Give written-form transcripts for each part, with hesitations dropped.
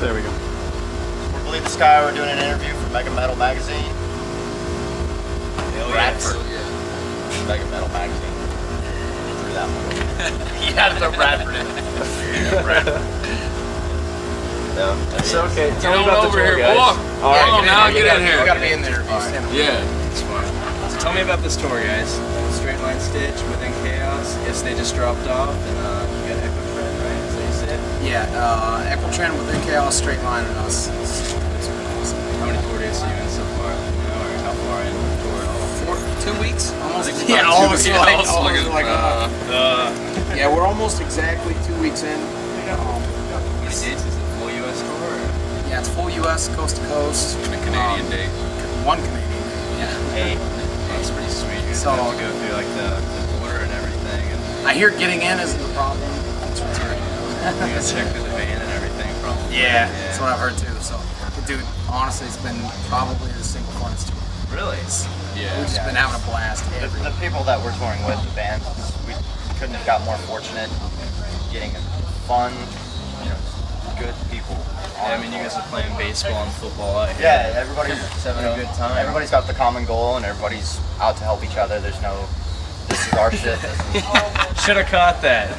There we go. We're Believe the Sky. We're doing an interview for Mega Metal Magazine. Bradford. Yeah. Mega Metal Magazine. Through that one. He had to throw Bradford in. Yeah, Bradford. Yeah. So, okay, Get tell me on about the over tour, here, guys. boy. All right, Come on now, get in You here. gotta be in there. Yeah. It's fine. So tell me about this tour, guys. Straight Line Stitch, Within Chaos. Guess they just dropped off, and you got Echo Trend, right? Is that what you said? Yeah, Echo Trend, Within Chaos, Straight Line, and us. How many tour dates are you in so far? Or how far in the tour at all? 2 weeks, almost. I think Yeah, about almost two- like, almost almost like, like. Yeah, we're almost exactly 2 weeks in. How many dates is it? Full US tour? Or? Yeah, it's full U.S. coast to coast. And a Canadian date. One Canadian. Yeah. Hey. That's pretty sweet. You guys So- have to go through like the border and everything, and I hear getting in isn't the problem. you guys check through the van and everything. Probably. Yeah, that's what I've heard too. So, but dude, honestly, it's been probably the single funnest tour. Really? Yeah. We've just been having a blast. The people that we're touring with, the bands, we couldn't have got more fortunate getting fun, good people. Yeah, I mean, you guys are playing baseball and football out here. Yeah, everybody's Just having a good time. Everybody's got the common goal, and everybody's out to help each other. There's no, this is our shit. This is, Should have caught that.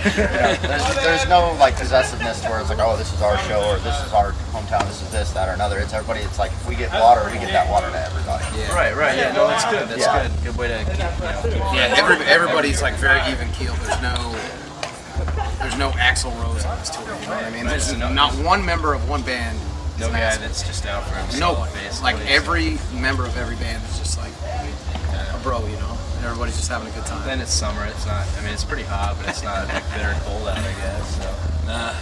there's no like possessiveness to where it's like, oh, this is our show, or this is our hometown, this is this, that, or another. It's everybody. It's like if we get water, we get that water to everybody. Right. Yeah. No, that's good. That's Yeah. good. Good way to keep. Yeah, everybody's like very even keeled. There's no Axl Rose on this tour. You know what I mean? There's not one member of one band. is No an guy asshole. that's just out for No, himself. basically. like every member of every band is just like a bro, you know. And everybody's just having a good time. Then it's summer. It's not. I mean, it's pretty hot, but it's not like bitter cold out, I guess. So.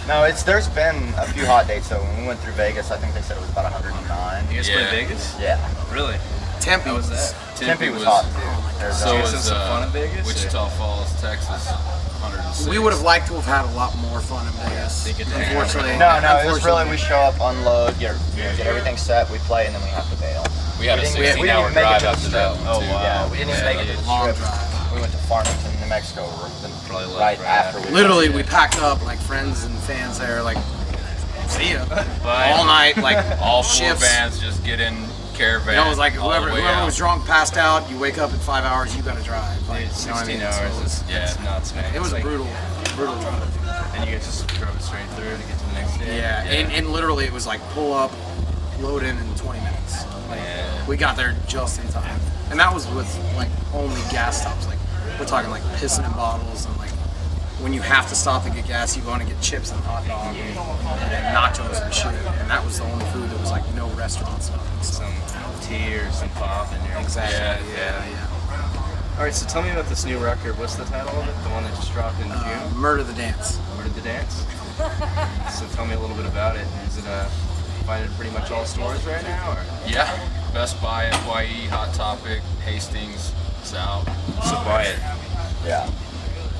No, there's been a few hot dates though. When we went through Vegas, I think they said it was about 109. You guys Yeah. play Vegas? Yeah, Really? Tempe How was that? Tempe was hot too. There's, So You guys was have some fun in Vegas, Wichita Falls, Texas. 106. We would have liked to have had a lot more fun in Vegas. They get to hang out. Unfortunately, no, it was really unfortunately. we show up, unload, get everything set, we play, and then we have to bail. We had a We didn't 16-hour even make it drive to the after strip. that one, too. Yeah, we didn't even make it to the Long strip. drive. We went to Farmington, New Mexico, Probably left right right after after. we Literally, we packed up like friends and fans there, like see ya Bye. all night, like All four shifts. bands just get in caravan. You know, it was like all the whoever way was out. drunk passed out. You wake up in 5 hours, you gotta drive. Like, Dude, you know what I 16 mean? hours. So It's nuts, man. it was It's a like- brutal drive. And you guys just drove straight through to get to the next day. Yeah, and literally it was like pull up, load in 20 minutes. Like Yeah. we got there just in time, and that was with like only gas stops. Like we're talking like pissing in bottles, and like when you have to stop to get gas, you want to get chips and hot dog and nachos and shit. And that was the only food. There was like no restaurant stuff. And stuff. Some tea or some pop in there. Exactly. Yeah. All right, so tell me about this new record. What's the title of it? The one that just dropped in June? Murder the Dance. Where did the dance? So tell me a little bit about it. Is it find it pretty much all stores right now, or? Yeah. Best Buy, FYE, Hot Topic, Hastings, it's out. So buy it. Yeah.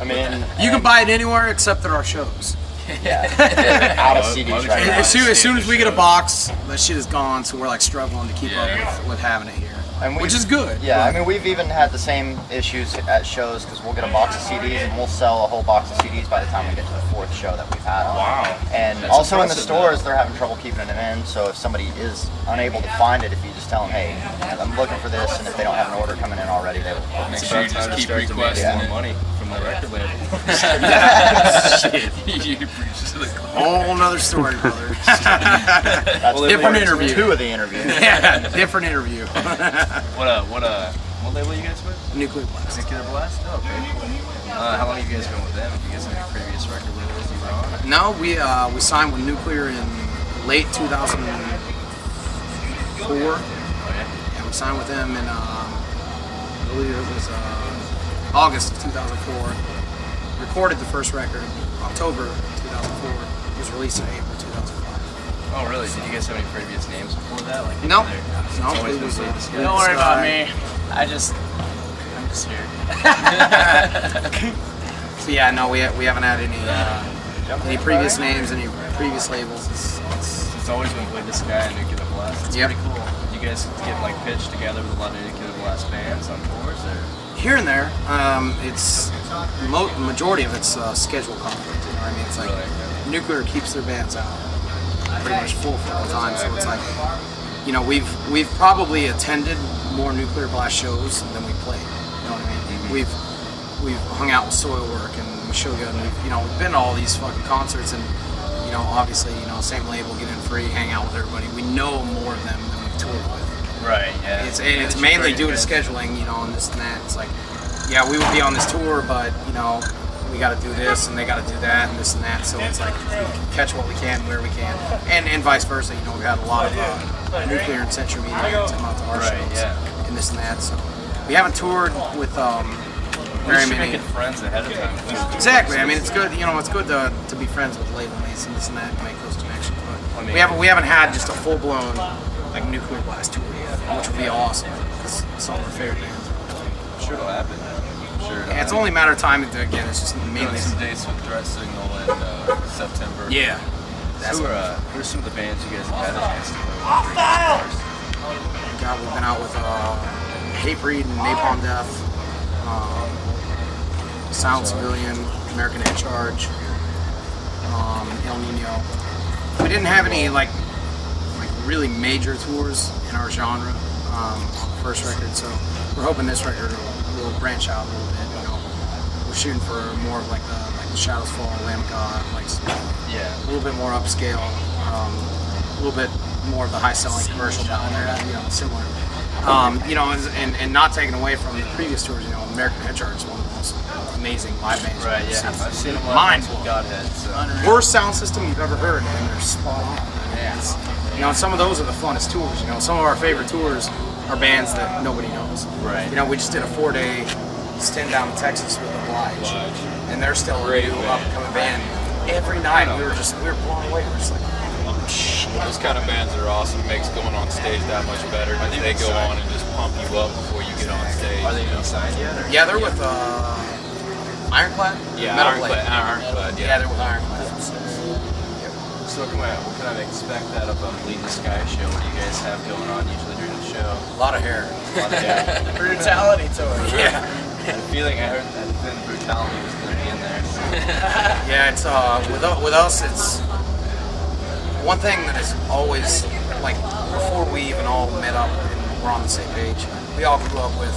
I mean, You can buy it anywhere except at our shows. yeah, out of CDs right And now. as soon as we get a box, that shit is gone. So we're like struggling to keep Yeah. up with having it here, And which is good. Yeah, I but- mean, we've even had the same issues at shows because we'll get a box of CDs and we'll sell a whole box of CDs by the time we get to the fourth show that we've had. Wow. And That's also in the impressive, stores, they're having trouble keeping them in. So if somebody is unable to find it, if you just tell them, hey, I'm looking for this, and if they don't have an order coming in already, they will. Make It's sure about you time just to keep start to make requesting more it. money from the record label. You preach to the choir. Whole nother story, brother. That's different part interview. Two of the interview. Yeah, different interview. What label you guys with? Nuclear Blast. Nuclear Blast? Oh, okay, cool. How long have you guys been with them? Have you guys have any previous record labels you were on? No, we signed with Nuclear in late 2004. Oh, yeah? Yeah, we signed with them in I believe it was August of 2004. Recorded the first record October 2004. It was released in April 2005. Oh, really? Did you guys have any previous names before that? Like No. It's No, always it been was Believe the Sky. Don't worry about me. I'm just here. So yeah, no, we haven't had any previous names, any previous labels. It's always been Believe the Sky and Nuclear Blast. It's Yep. pretty cool. You guys get like pitched together with a lot of Nuclear Blast fans on tours, or? Here and there, it's majority of it's schedule conflict. You know what I mean? It's like Really? Nuclear keeps their bands out. pretty much full for all the time. So it's like, you know, we've probably attended more Nuclear Blast shows than we played. You know what I mean? We've hung out with Soilwork and Meshuggah, and we've, you know, been to all these fucking concerts, and you know, obviously, you know, same label, get in free, hang out with everybody. We know more of them than we've toured with. Right. Yeah. It's mainly due to scheduling, you know, and this and that. It's like, yeah, we would be on this tour, but you know, we got to do this and they got to do that and this and that. So it's like we catch what we can where we can, and vice versa. You know, we had a lot of Nuclear and Century Media come out to our shows and this and that. So we haven't toured with very many. Making friends ahead of time. Exactly. I mean, it's good. You know, it's good to be friends with label mates and this and that, and make those connections. But we haven't had just a full blown like Nuclear Blast tour yet, which would be awesome because some of our favorite bands. I'm sure it'll happen. Yeah, it's only a matter of time. Again, it's just mainly some dates with Threat Signal in September. Yeah. Who are some of the bands you guys have had a chance to play with? God, we've been out with Hatebreed and Napalm Death, Silent Civilian, American Head Charge, El Nino. We didn't have any like really major tours in our genre on the first record, so we're hoping this record will branch out a little bit. You know, we're shooting for more of like the Shadows Fall, Lamb of God, like a little bit more upscale, a little bit more of the high-selling commercial down there. You know, similar. You know, and not taking away from the previous tours. You know, American Head Charge is one of the most amazing live bands. Right. Yeah. I've seen them Mind with Godhead. So. Worst sound system you've ever heard, and they're spot on. Yes. You know, and some of those are the funnest tours. You know, some of our favorite tours are bands that nobody knows. Right. You know, we just did a 4-day stint down in Texas with Oblige, and they're still a new up-and-coming band. Every night we were blown away. We're just like, oh shit. Those kind of bands are awesome. It makes going on stage that much better. They go on and just pump you up before you get on stage. Are they signed yet? Or? Yeah, they're with Ironclad. Yeah, Metal Blade. Ironclad. Yeah, they're with Ironclad. So what can I expect out of a Bleed the Sky show? What do you guys have going on usually during the show? A lot of hair. Brutality tour. Yeah. I had a feeling I heard that then Brutality was going to be in there. Yeah, it's with us, it's one thing that is always like before we even all met up and we're on the same page. We all grew up with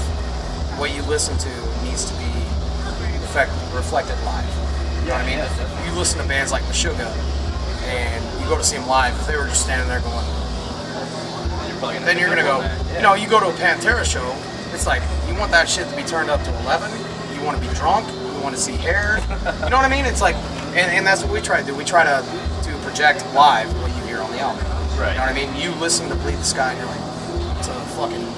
what you listen to needs to be reflected live. You know what I mean? You listen to bands like Meshuggah, and you go to see them live. If they were just standing there going, then you're gonna go. You know, you go to a Pantera show. It's like you want that shit to be turned up to 11. You want to be drunk. You want to see hair. You know what I mean? It's like, and that's what we try to do. We try to project live what you hear on the album. Right. You know what I mean? You listen to Bleed the Sky, and you're like,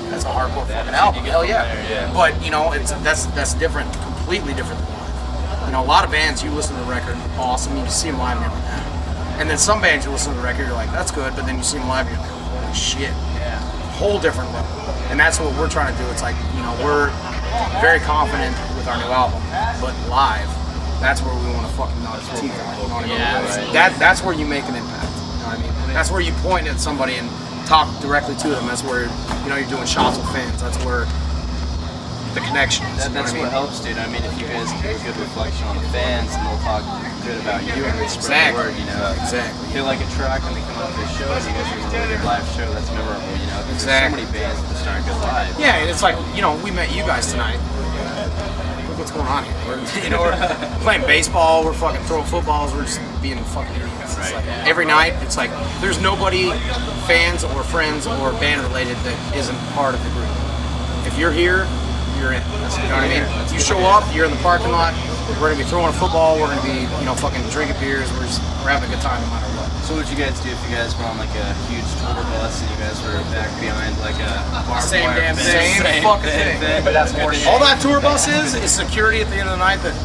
that's a hardcore fucking album. Hell yeah. But you know, that's different, completely different than live. You know, a lot of bands you listen to the record, awesome. You see them live, and you're like, ah. And then some bands you listen to the record, you're like, that's good. But then you see them live, and you're like, holy shit. Yeah. Whole different level. And that's what we're trying to do. It's like, you know, we're very confident with our new album, but live, that's where we want to fucking knock the teeth out. You know what I mean? Yeah, That's where you make an impact. You know what I mean? That's where you point at somebody and talk directly to them. That's where, you know, you're doing shots with fans. That's where the connection is. That's what helps, dude. I mean, if you guys do a good reflection on the fans, and they'll talk good about you and they spread the word, you know. Exactly. They like a track when they come out to the show, and you guys are doing a really good live show. That's memorable, you know. There's so many bands that just aren't good live. Yeah, it's like, you know, we met you guys tonight. Look what's going on here. We're playing baseball, we're fucking throwing footballs, we're just being fucking idiots. It's like every night, it's like there's nobody, fans or friends or band related, that isn't part of the group. If you're here, you're in. You know what I mean? You show up, you're in the parking lot, we're gonna be throwing a football, we're gonna be, you know, fucking drinking beers, we're having a good time no matter what. So what would you guys do if you guys were on like a huge tour bus and you guys were back behind like a barbed Same wire damn fence? Same fucking thing. But that's more All that tour bus is security at the end of the night that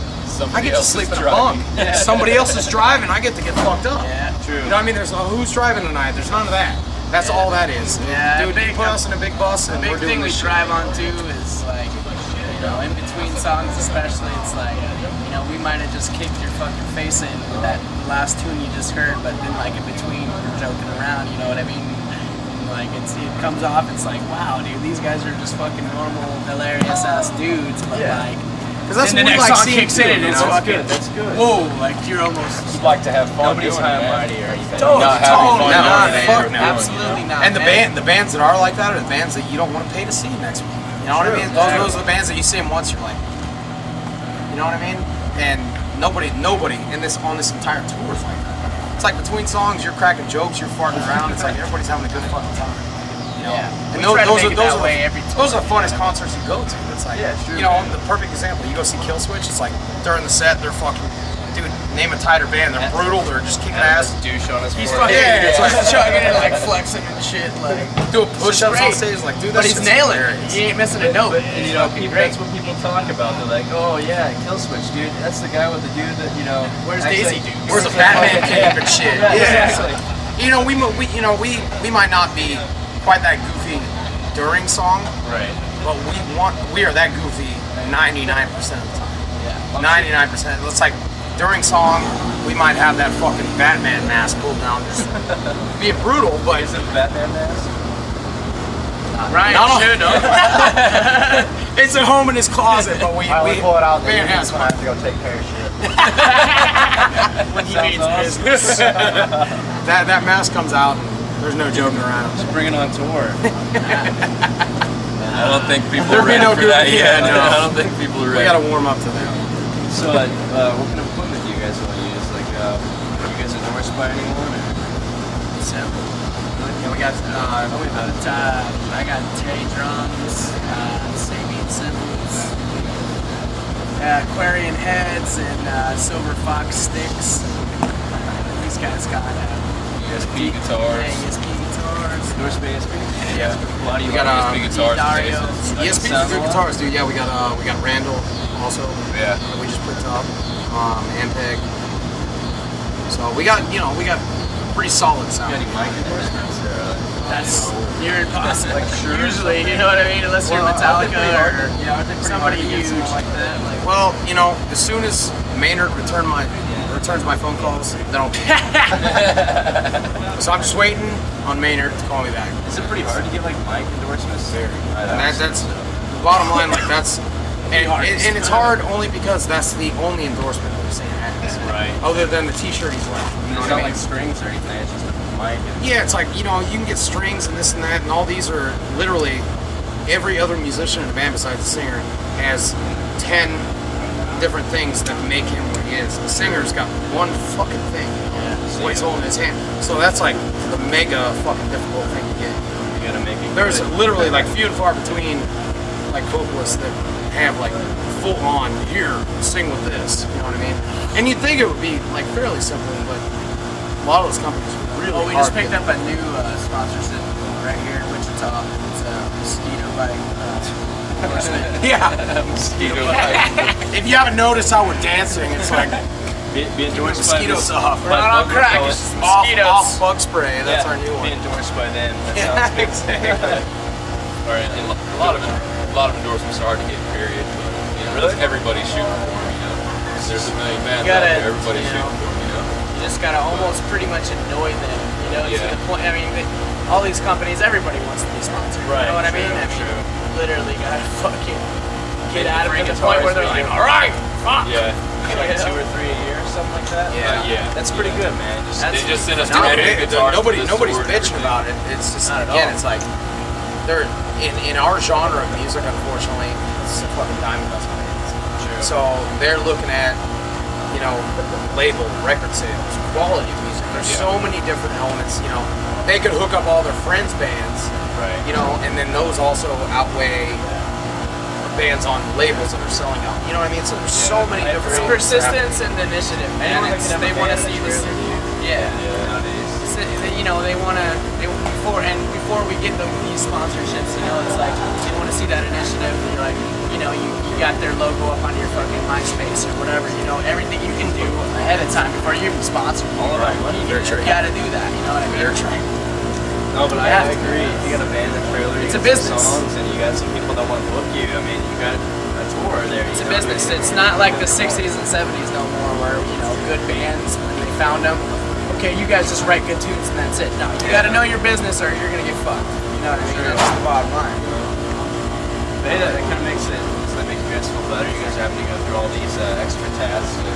I get to sleep in a bunk. Somebody else is driving, I get to get fucked up. Yeah, true. You know what I mean? There's who's driving tonight. There's none of that. That's all that is. Yeah, Dude, big- put us in a big bus and The we're big doing thing we this shit. drive on too is like, you know, in between songs especially, it's like, you know, we might have just kicked your fucking face in with that last tune you just heard, but then like in between we're joking around, you know what I mean? Like it comes off, it's like, wow, dude, these guys are just fucking normal, hilarious ass dudes, but like Because that's And the what we next like song seeing kicks too, in and you it's know? fucking, That's good. whoa, like you're almost, You'd like to have fun nobody's doing high it, and man. mighty or anything. Not having fun not doing it. fuck You're no. Absolutely not. And the man. bands that are like that are the bands that you don't want to pay to see next week. You know what I mean? Those are the bands that you see them once, you're like, you know what I mean? And nobody in this on this entire tour is like that. It's like between songs, you're cracking jokes, you're farting around. It's like everybody's having a good fucking time. You know? Yeah. And We try to make it that way every those are tour. the funnest concerts you go to. It's like, Yeah, it's true, you know, man. the perfect example. You go see Killswitch. It's like during the set, they're fucking, dude, name a tighter band. They're brutal. They're just kicking ass. Douche on his He's forehead. fucking Yeah, it's like- chugging and like flexing and shit, like. Do push-ups on great. stage, like, dude, But that's he's nailing it. He ain't missing a note. And you know, that's what people talk about. They're like, oh yeah, Killswitch, dude. That's the guy with the dude that, you know. Where's actually- Daisy, dude? Where's the Batman cape and shit? Yeah, Yeah. exactly. You know, we might not be quite that goofy during song, Right. but we are that goofy 99% of the time. Yeah. 99%. It's like during song, we might have that fucking Batman mask pulled down, just being brutal, but Is it the Batman mask? Ryan No. should know. it's at home in his closet. But we I only pull it out in the man evenings has when I have to go take care of shit. When he means business. that mask comes out, and there's no joking around. Just bring it on tour. I don't think people There'd are be ready no for good- that yeah, yet. no. I don't think people are We ready. gotta warm up to that. So, what kind of equipment do you guys want to use? Like, are you guys endorsed by anyone? Or? Yeah, we got, I got Terry drums, Sabian cymbals, Aquarian heads, and Silver Fox sticks. These guys got ESP guitars. ESP guitars. Endorsed by ESP? Yeah. A lot of you We got, ESP guitars. Dario. basses. ESP's sounds good a lot. guitars, dude. Yeah, we got Randall also. Yeah. That we just picked up. Ampeg. So we got pretty solid sound. You got any mic endorsements? Or, That's near impossible. Usually, you know what I mean? Unless you're Metallica or somebody huge like that. Like, Well, you know, as soon as Maynard returns my phone calls, then I'll. So I'm just waiting on Maynard to call me back. is it pretty hard to get like mic endorsements? And that's the bottom line. Like that's, and it's hard only because that's the only endorsement that Sam has. Right. Other than the T-shirt he's wearing. You know It's what I not mean? like strings or anything. It's just a mic. And Yeah, it's like, you know, you can get strings and this and that, and all these are literally every other musician in the band besides the singer has 10 different things that make him what he is. The singer's got one fucking thing, what he's holding in his hand. So that's like the mega fucking difficult thing to get. you gotta make it. There's good. literally like few and far between like vocalists that have like full on here sing with this, you know what I mean? And you'd think it would be like fairly simple, but a lot of those companies are really oh, we hard just to picked get. up a new sponsorship right here in Wichita. It's a mosquito bite endorsement. Yeah. Mosquito. If you haven't noticed how we're dancing, it's like Be endorsed by mosquitoes this- off. We're not on Bug crack, Repellent. it's just Off mosquitoes. bug spray. That's Yeah, our new Be one. endorsed by them. That Yeah, sounds good. exactly. All right, and a lot of endorsements are hard to get, period. But you know, that's everybody's shooting for them. You know, there's a million bands You out gotta, there. Everybody's you know, shooting for them. You know. You just gotta almost pretty much annoy them, you know, to Yeah. the point. I mean, all these companies, everybody wants to be sponsored. Right, You know what I mean? true, I mean, true. literally gotta fucking get Maybe out of bring it to the point where they're guitars, like, maybe. all right, fuck. Yeah. Get like 2 or 3 a year or something like that. Yeah. That's pretty good, man. Just, They just sent us No, 200 guitars. nobody's for this tour and bitching everything. about it. It's just Not at again, all. it's like they're in our genre of music. Unfortunately, it's a fucking diamond dust band. So they're looking at, you know, label, record sales, quality of music. There's so many different elements. You know, they could hook up all their friends' bands, right. you know, and then those also outweigh bands on labels that are selling out. You know what I mean? So there's so many It's different persistence and initiative, man. Anyone that It's, can have they a want to band see that's this. really new. Yeah. Nowadays. You know, they want to, before we get these sponsorships, you know, it's like, they want to see that initiative. You're like, you know, you got their logo up on your fucking MySpace or whatever, you know, everything you can do ahead of time before you even sponsor. All right, money. You got to do that, you know what I mean? No, but Yeah. I agree. If you got a band that's regular, It's a you got business. some songs, and you got some people that want to book you. I mean, you got a tour there. It's a business. It's not like the 60s and 70s no more where, you know, good bands, when they found them, okay, you guys just write good tunes and that's it. No, you got to know your business or you're going to get fucked. You know what I mean? That's the bottom line. But hey, that kind of makes it Does that make you guys feel better? You guys are having to go through all these extra tasks. To,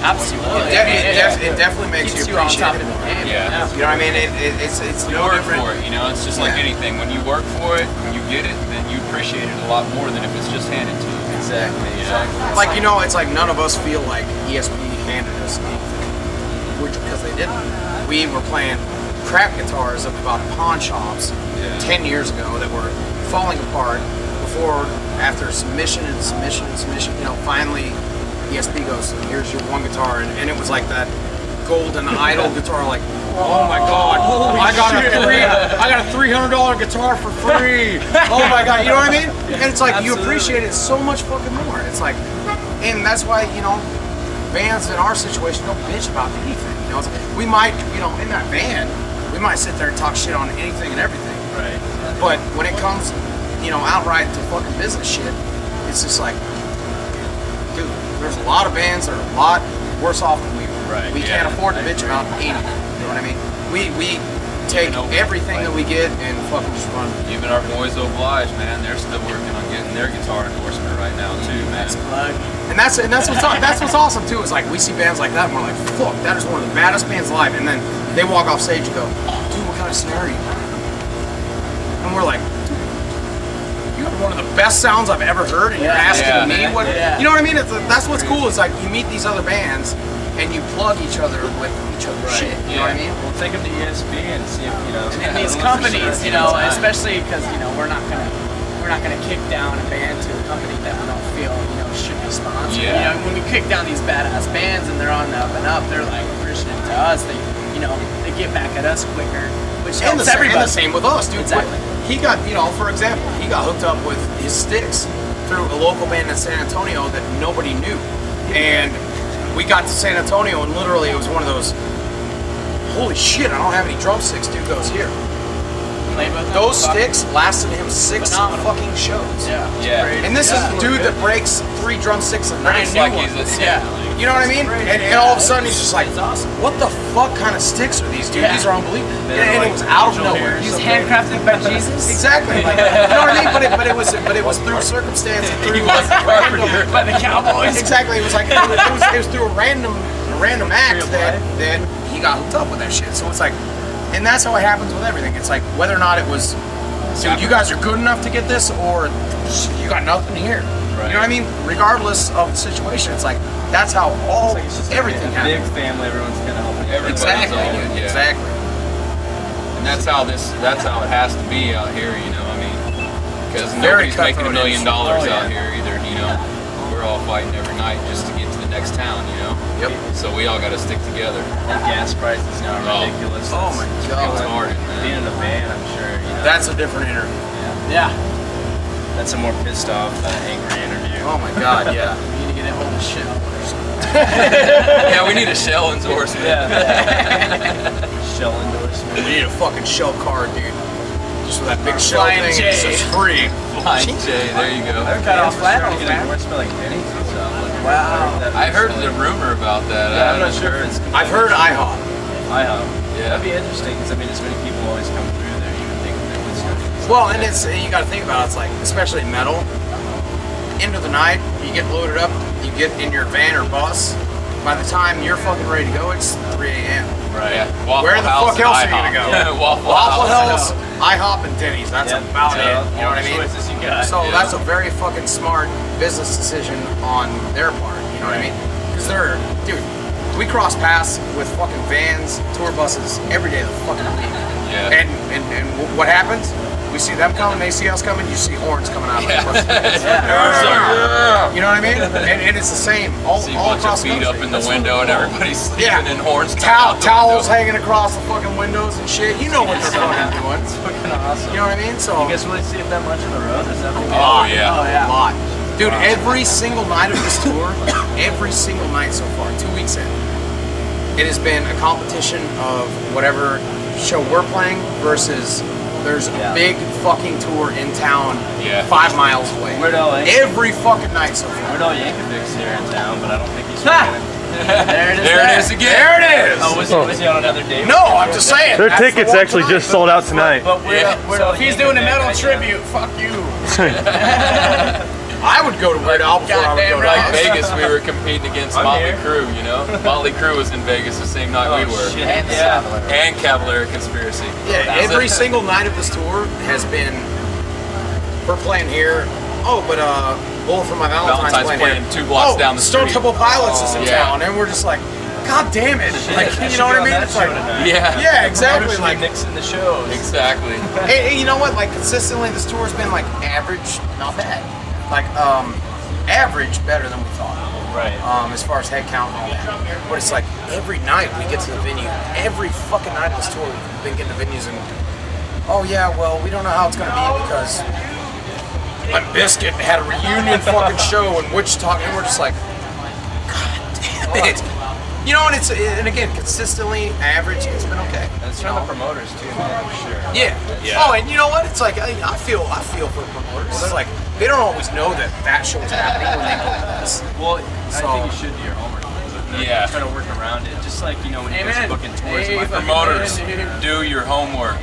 Absolutely. It definitely makes Keeps you you on appreciate top it of the more. game. Yeah. You know what I mean? It's You no work different. for it, you know. It's just like Yeah. anything. When you work for it, when you get it, then you appreciate it a lot more than if it's just handed to you. Exactly. Exactly. Like, you know, it's like none of us feel like ESP handed us anything, which because they didn't. We were playing crap guitars up about pawn shops 10 years ago that were falling apart before, after submission and submission and submission, you know, finally ESP goes, here's your one guitar, and it was like that golden idol guitar, like, oh my god, I got a $300 guitar for free. Oh my god, you know what I mean? And it's like you appreciate it so much fucking more. It's like, and that's why, you know, bands in our situation don't bitch about anything. You know, it's, we might, you know, in that band, we might sit there and talk shit on anything and everything. Right. But when it comes, you know, outright to fucking business shit, it's just like, dude, there's a lot of bands that are a lot worse off than we are. Right, We can't afford to bitch about anything. You know what I mean? We take everything that we get and fucking just run. Even our boys Oblige, man, they're still working on getting their guitar endorsement right now too, man. Plug. And that's what's awesome too. Is like we see bands like that and we're like, fuck, that is one of the baddest bands alive. And then they walk off stage and go, dude, what kind of snare are you playing? And we're like, you have one of the best sounds I've ever heard, and you're asking me what. Yeah. You know what I mean? That's what's cool. It's like you meet these other bands and you plug each other with each other's shit. You know what I mean? Well, take them to ESP and see if you know. And these companies, you know, especially because you know we're not gonna kick down a band to a company that we don't feel you know should be sponsored. Yeah. You know, when we kick down these badass bands and they're on the up and up, they're like appreciative to us. They you know they get back at us quicker, which And helps the everybody. same with us, dude. Exactly. He got, you know, for example, he got hooked up with his sticks through a local band in San Antonio that nobody knew. And we got to San Antonio and literally it was one of those, holy shit, I don't have any drumsticks. Dude goes, here. Played with them. Those sticks lasted him 6 Phenomenal. fucking shows. Yeah. Yeah. And this is the dude that breaks 3 drumsticks a night. It's like he's a Yeah. You know what I mean? And all of a sudden he's just like, what the fuck kind of sticks are these, dude? Yeah. These are unbelievable. And it was out of nowhere. He's handcrafted by Jesus. Exactly. Like, you know what I mean? But it was through circumstance and through random. By the Cowboys. Exactly. It was like it was through a random act that he got hooked up with that shit. So it's like, and that's how it happens with everything. It's like whether or not it was, dude, you guys are good enough to get this, or you got nothing here. Right. You know what I mean? Regardless of the situation, it's like that's how everything a big happens. family. Everyone's kind of helping. Everybody's Exactly. all in, yeah. Exactly. And that's how it has to be out here, you know. I mean, because Very nobody's making $1 cutthroat million industry. out here either. You know, we're all fighting every night just to get to the next town. You know. Yep. So we all got to stick together. And gas prices now are ridiculous. Oh my It's god. hard, Being man. in a van, I'm sure. You know, That's a different interview. Yeah. that's a more pissed off, angry interview. Oh my god, yeah. We need to get a hold of shit. Yeah, we need a Shell endorsement. Shell endorsement. We need a fucking shell card, dude. Just with that big shell Flying thing, J. it says free. Flying J, there you go. I've Cut got off flat to on get that. endorsement like pennies and stuff. Like, Wow. I heard the rumor about that. Yeah, I'm I not sure if it's. I've heard IHOP. Yeah. That'd be interesting because I mean, as many people always come through there. You would think that would start. Well, and you got to think about it, it's like, especially metal. End of the night, you get loaded up, you get in your van or bus. By the time you're fucking ready to go, it's 3 a.m. Right. Yeah. Waffle Where the House fuck and else are you IHOP. gonna go? Yeah, Waffle Waffle House. House, IHOP, and Denny's. That's about it. You know what I mean? Choices you got. So Yeah. that's a very fucking smart business decision on their part. You know what I mean? Because dude, we cross paths with fucking vans, tour buses every day of the fucking week. Yeah. And what happens? We see them coming, they see us coming, you see horns coming out of the bus. You know what I mean? And it's the same all See a all bunch of across the feet up country. in the window and everybody's sleeping Yeah. and horns coming out the Towels window. hanging across the fucking windows and shit. You know what they're fucking doing. It's fucking awesome. You know what I mean? So You guys really see it that much on the road? Is that Oh yeah. Oh yeah. a lot. Dude, every single night of this tour, every single night so far, 2 weeks in, it has been a competition of whatever show we're playing versus there's a big fucking tour in town Yeah. 5 miles away. Weird Al Every fucking night so far. Weird Al Yankovic's here in town, but I don't think he's Ha! playing. There it is. There it is again. There it is! Oh, was he on another date? No, I'm just saying. Their that's the tickets one actually tonight. just sold out tonight. But we're, Yeah. we're So if he's doing a metal tribute, fuck you. I would go to Weird Al before I would go to Like Oz. Vegas, we were competing against Motley Crue, you know? Motley Crue was in Vegas the same night we were. And Cavalier Conspiracy. Yeah, every single night of this tour has been, we're playing here. Oh, but Bullet for My Valentine's playing here. 2 blocks down the Stone street. Temple Pilots is in yeah. town, and we're just like, God damn it! Like, you know what I mean? It's like, yeah, exactly. Like, mixing the shows. Exactly. hey, you know what? Like, consistently, this tour's been like average, not bad. Like, average better than we thought. Right. As far as head count and all that. But it's like every night we get to the venue. Every fucking night of this tour, we've been getting to venues and, oh yeah, well, we don't know how it's gonna be because Limp Bizkit had a reunion fucking show in Wichita, and we're just like, God damn it. You know, and and again, consistently average, it's been okay. That's from the promoters too, man, for sure. Yeah. Oh, and you know what? It's like I feel for promoters. It's like they don't always know that show's happening when they book this. Well, So- I think you should do your homework. Yeah. Try to work around it, just like, you know, when you guys Amen. are booking tours. Hey, my fucking Promoters, man. do your homework.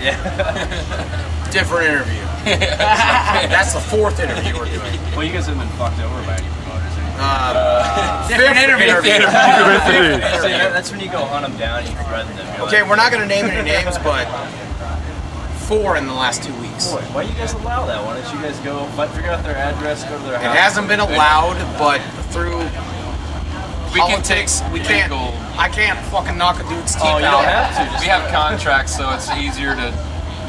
Different interview. That's the 4th interview we're doing. Well, you guys have been fucked over by any promoters. Different interview. See, that's when you go hunt them down and you threaten them. You're Okay, like, we're not gonna name any names, but 4 in the last 2 weeks. Boy, why you guys allow that? Why don't you guys go figure out their address, go to their It house? hasn't been allowed, but through We can take politics, we can't. legal. I can't fucking knock a dude's teeth Oh, you out. don't have to. Just We have contracts, so it's easier to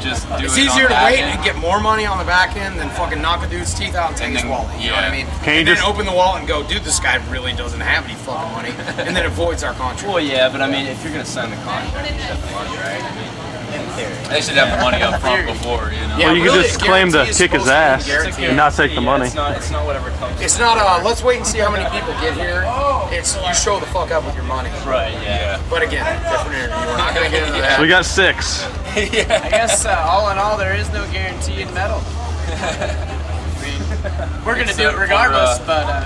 just do It's it easier on to that wait end. and get more money on the back end than fucking knock a dude's teeth out and take And his then- wallet. You know what I yeah. mean? Can you and then just- open the wallet and go, dude, this guy really doesn't have any fucking money, and then it voids our contract. Well, yeah, but I mean, if you're gonna sign the contract, you should have the money, right? I mean, in theory. They should have the money up front before, you know? Yeah, Well, you could really, just claim to guarantee is kick his supposed to be ass guaranteed. and not take the Yeah, money. It's not whatever comes. It's not let's wait and see how many people get here. It's you show the fuck up with your money. Right. Yeah. But again, different interview. We're not gonna get into that. We got 6. I guess all in all, there is no guarantee in metal. We're gonna do it Except for, regardless, but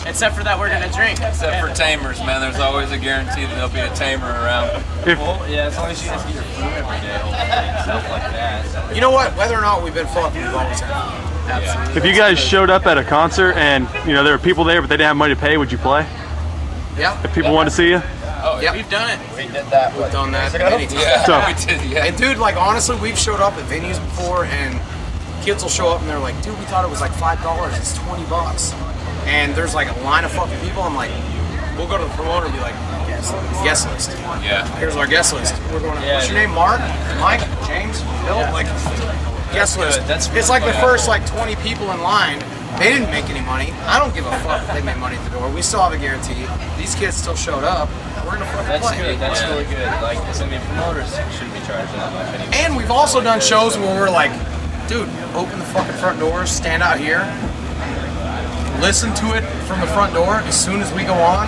except for that, we're gonna drink. Except for tamers, man. There's always a guarantee that there'll be a tamer around. If Well, yeah, as long as you guys get your food every day, hopefully, stuff like that. You know what? Whether or not we've been fucked, we've always had fun. Absolutely. if you guys showed up at a concert and there were people there but they didn't have money to pay, would you play? Yeah, If people wanted to see you? Oh, Yep. We've done it. We did that. we've done that years ago? many times. Yeah, So- we did, yeah. And dude, like honestly, we've showed up at venues before, and kids will show up and they're like, "Dude, we thought it was like $5. It's $20." And there's like a line of fucking people. I'm like, we'll go to the promoter and be like, guest list. Yeah. Here's our guest list. We're going. Yeah, What's your name? Mark? Mike? James? Bill? Like guest list. That's It's like the first like 20 people in line. They didn't make any money. I don't give a fuck if they made money at the door. We still have a guarantee. These kids still showed up. We're gonna fucking That's play. good. That's really good. Like, I mean, promoters shouldn't be charged that much anyway. And we've also done shows where we're like, dude, open the fucking front doors, stand out here, listen to it from the front door. As soon as we go on,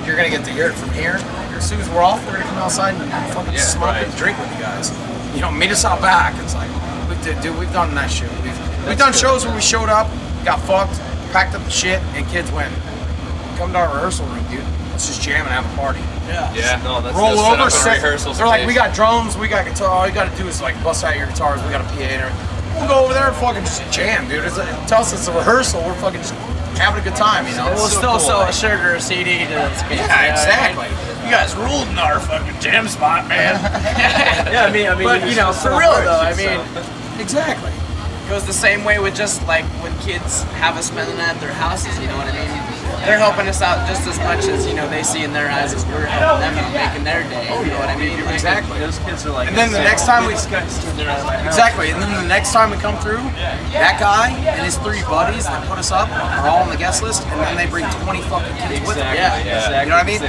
you're gonna get to hear it from here. As soon as we're off, we're gonna come outside and fucking smoke and drink with you guys. You know, meet us out back. It's like, dude, we've done that shit. We've done shows where we showed up, got fucked, packed up the shit, and kids went, come to our rehearsal room, dude. Let's just jam and have a party. Yeah. No, that's Roll set over, up a set. rehearsal They're like, space. we got drums, we got guitar. All you got to do is like bust out your guitars. We got a PA and everything. We'll go over there and fucking just jam, dude. Tell us it's a rehearsal. We're fucking just having a good time, you know. We'll still sell a shirt or a CD to those kids. Yeah, exactly. You guys ruled in our fucking jam spot, man. Yeah, I mean, But you know, for real though, I mean, Exactly. it goes the same way with just like when kids have us spending at their houses. You know what I mean? They're helping us out just as much as they see in their eyes as we're helping them out making their day. You know what I mean? Like, Exactly. those kids are like. And then the next time we Exactly. exactly, and then the next time we come through, that guy and his 3 buddies that put us up are all on the guest list, and then they bring 20 fucking kids with them. Yeah, You know what I mean?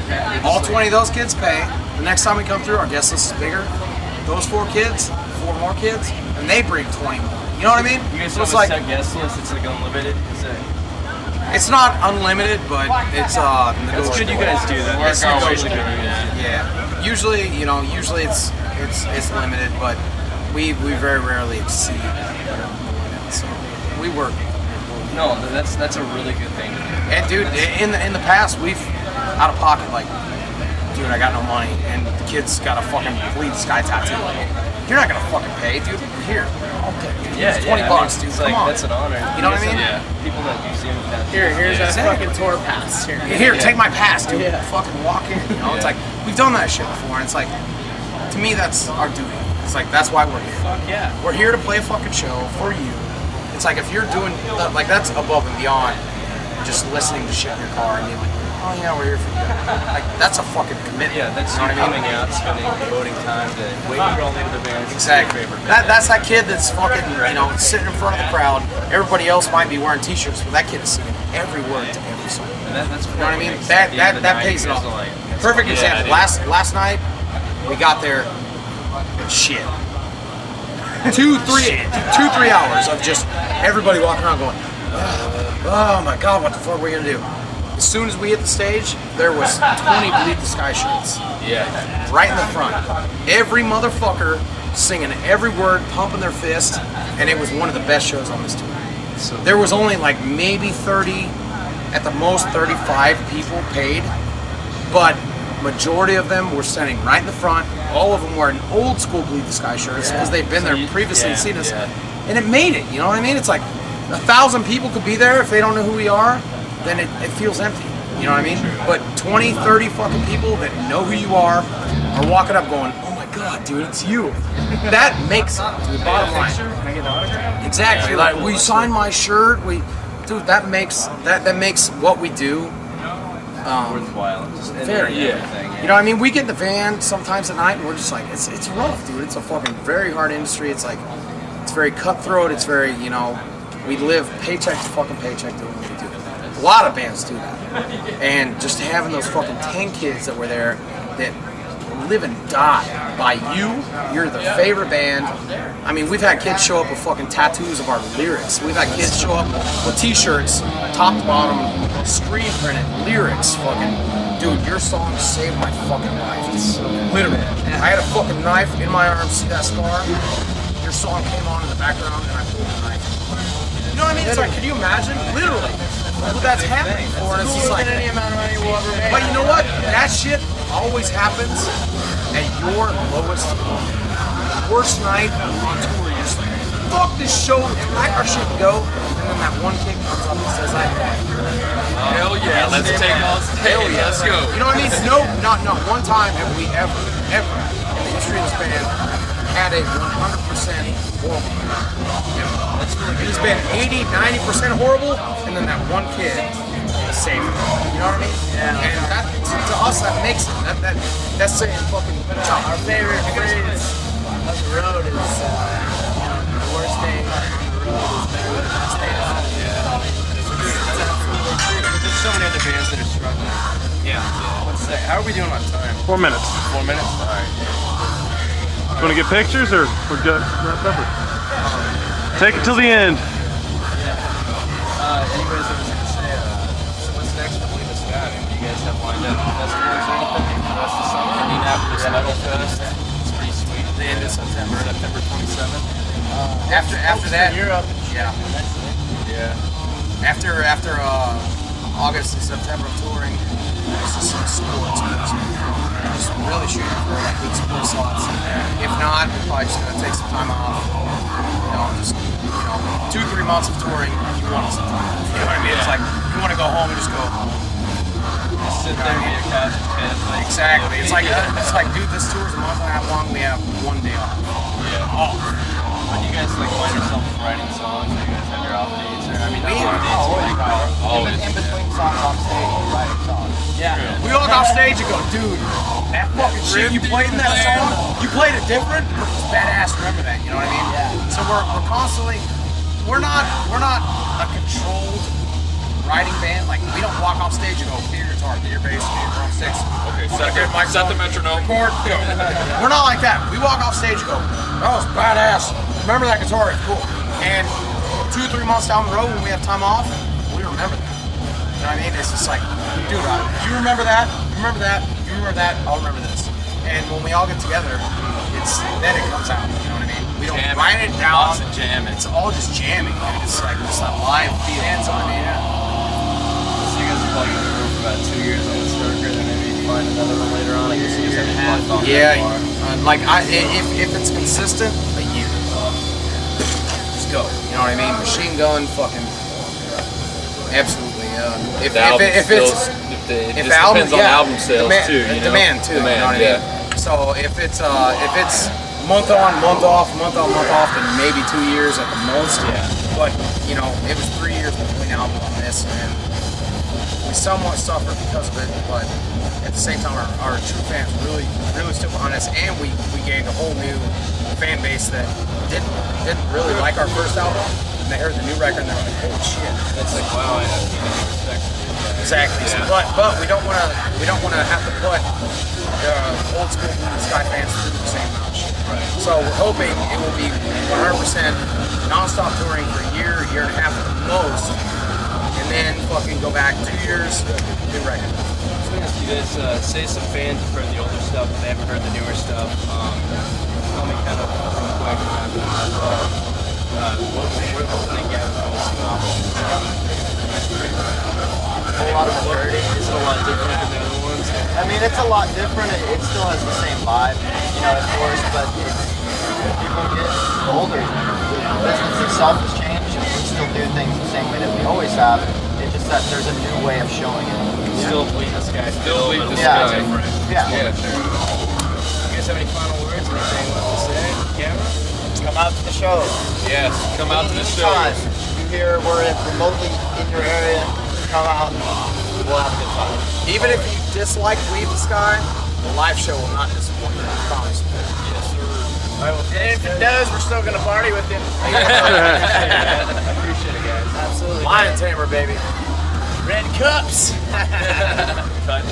All 20 of those kids pay. The next time we come through, our guest list is bigger. Those 4 kids, 4 more kids, and they bring 20 more. You know what I mean? You guys So have it's a like set guest list. It's like unlimited. Is it? it's not unlimited, but it's That's negotiable. good. You guys do that. It's That's negotiable. negotiable. Yeah. Usually, it's limited, but we very rarely exceed the limit. So we work. No, that's a really good thing. And dude, in the past, we've out of pocket like, dude, I got no money, and the kid's got a fucking Bleed Sky tattoo. you're not gonna fucking pay, dude. Here, Yeah, it's $20, I mean, dude. It's Come like on. that's an honor. You know what I mean? Yeah. People that you see in the town. Here's our Exactly. fucking tour pass. Here, take my pass, dude. Yeah. Fucking walk in. You know, it's like we've done that shit before, and it's like, to me, that's our duty. It's like that's why we're here. Fuck yeah. We're here to play a fucking show for you. It's like if you're doing like that's above and beyond just listening to shit in your car and being like, oh yeah, we're here for you. Like that's a fucking commitment. Yeah, that's you know you what I mean? coming out, spending, devoting time to waiting for all the other bands. Exactly. That's that kid that's fucking, you know, sitting in front of the crowd. Everybody else might be wearing t-shirts, but that kid is singing every word to every song. And that's You know what I mean? That pays it off. Perfect example. Last night we got there. Shit. 2-3 hours of just everybody walking around going, oh my god, what the fuck are we gonna do? As soon as we hit the stage, there was 20 Bleed the Sky shirts. Yeah. Right in the front. Every motherfucker singing every word, pumping their fist, and it was one of the best shows on this tour. So There was only like maybe 30, at the most 35 people paid, but majority of them were standing right in the front. All of them wearing old school Bleed the Sky shirts because they've been there previously and seen us, and it made it. You know what I mean? It's like 1,000 people could be there if they don't know who we are, then it feels empty. You know what I mean? But 20, 30 fucking people that know who you are walking up going, oh my god, dude, it's you. That makes it, dude. Bottom line. Can I get an autograph? Exactly. Like, will you sign my shirt? Dude, that makes what we do Worthwhile. Just very. everything. You know what I mean? We get in the van sometimes at night and we're just like, it's rough, dude. It's a fucking very hard industry. It's like, it's very cutthroat. It's very, you know, we live paycheck to fucking paycheck doing what we do. A lot of bands do that. And just having those fucking 10 kids that were there that live and die by you're their favorite band. I mean, we've had kids show up with fucking tattoos of our lyrics. We've had kids show up with t-shirts, top to bottom, screen printed lyrics. Fucking, dude, your song saved my fucking life. Literally. I had a fucking knife in my arm. See that scar? Your song came on in the background and I pulled the knife. You know what I mean? It's like, can you imagine? Literally. What that's happening for, and it's just like, Any amount of money we'll ever make. but you know what? That shit always happens at your lowest, worst night on tour. You're just like, fuck this show, pack our shit and go. And then that one kid comes up and says, I Hell yeah, let's take on stage. Let's go. You know what I mean? No, not one time have we ever in the history of this band had a 100% horrible. It's been 80, 90% horrible, and then that one kid saved it. You know what I mean? Yeah. And that, to us, that makes it. That's saying fucking job. Our favorite phrase of the road is the worst day on the road is better than the best day at home. That's absolutely true. There's so many other bands that are struggling. How are we doing on time? 4 minutes. 4 minutes? All right. You want to get pictures or we're good? Wrapped up? Take it till the end. Anyways, I was gonna say, so what's next for Bleed the Sky? I mean, do you guys have lined up festivals or anything for the rest of summer? Indianapolis Metal Fest. It's pretty sweet. The end of September 27th. After that, Europe. yeah. Yeah. After August and September of touring, it's just some sports. Just really shooting for like good sports slots. If not, we're probably just gonna take some time off. You know, just 2-3 months of touring, you want some time off. You know what I mean? It's like you want to go home and just go. Just sit there and be a couch and like. Exactly. It's like dude, this tour's a month and a half long. We have 1 day off. Yeah. Off. When you guys like find yourself writing songs, or you guys have your off days, or I mean, not off days, always but like, always. In between songs on stage, we're writing songs. Yeah. We walk off stage and go, dude, that fucking shit you played in that song, you played it different, but it's badass. Remember that, you know what I mean? Yeah. So we're constantly, we're not a controlled writing band. Like we don't walk off stage and go, get your guitar, get your bass, get your drum sticks. Okay, set the metronome. Record, go. We're not like that. We walk off stage and go, that was badass. Remember that guitar? It's cool. And 2 or 3 months down the road when we have time off, we remember that. You know what I mean? It's just like, dude, you remember that? You remember that? You remember that? I'll remember this. And when we all get together, then it comes out. You know what I mean? We don't Jamming. write it down. Lots of jamming. It's all just jamming, dude. It's like just a live feel. Hands on it. So you guys are probably gonna go for about 2 years on the Stoker, and then maybe find another one later on. I guess you guys haven't plugged on Yeah, that far. like if it's consistent, a year. Just go. You know what I mean? Machine gun, fucking, absolutely. If The album it's sales, it just depends on album sales too. You know? Demand too. Demand, you know what yeah. I mean? So if it's month on, month off, month on, month off, then maybe 2 years at the most. Yeah. But you know, it was 3 years between albums on this, and we somewhat suffered because of it. But at the same time, our true fans really stood behind us, and we gained a whole new fan base that didn't really like our first album. And they heard the new record, and they're like, "Holy shit!" It's like, wow, I have respect. Exactly. Yeah. But we don't want to have to put old school Sky fans through the same amount of shit. Right. So we're hoping it will be 100% non-stop touring for a year and a half at the most, and then fucking go back 2 years, new record. So you guys say some fans have heard the older stuff, but they haven't heard the newer stuff. Tell me kind of real quick what do they get from this new album? A whole lot of maturity. Is it a lot different than the other ones? I mean, it's a lot different. It still has the same vibe, you know, of course, but people get older. The business itself has changed. We still do things the same way that we always have. It's just that there's a new way of showing it. Still bleed the sky. Still bleed the Yeah. sky. Yeah. Yeah, sure. You guys have any final words? Anything left to say? Camera? Come out to the shows. Yes, come out to the show. Anytime you hear we're remotely in your area, come out. We'll have a good time. Even if you dislike Bleed the Sky, the live show will not disappoint you. I promise. And if it does, we're still gonna party with him. I appreciate it, guys. Absolutely. Lion Tamer, baby. Red cups. Cut.